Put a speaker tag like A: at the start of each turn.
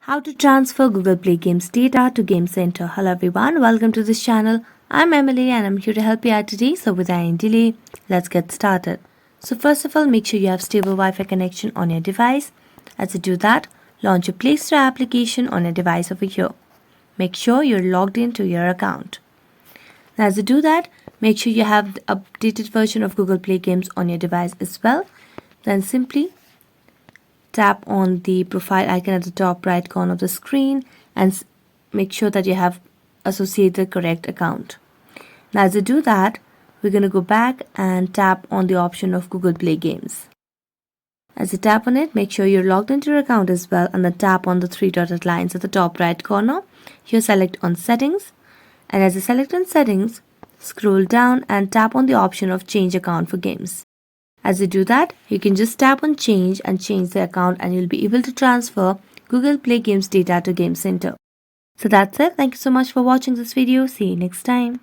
A: How to transfer Google Play Games data to Game Center. Hello everyone, welcome to this channel. I'm Emily and I'm here to help you out today. So without any delay, let's get started. So first of all, make sure you have stable Wi-Fi connection on your device. As you do that, launch your Play Store application on your device over here. Make sure you're logged into your account. Now as you do that, make sure you have the updated version of Google Play Games on your device as well. Then simply tap on the profile icon at the top right corner of the screen and make sure that you have associated the correct account. Now as you do that, we're going to go back and tap on the option of Google Play Games. As you tap on it, make sure you're logged into your account as well and then tap on the three dotted lines at the top right corner. Here select on Settings, and as you select on Settings, scroll down and tap on the option of Change Account for Games. As you do that, you can just tap on change and change the account and you'll be able to transfer Google Play Games data to Game Center. So that's it. Thank you so much for watching this video. See you next time.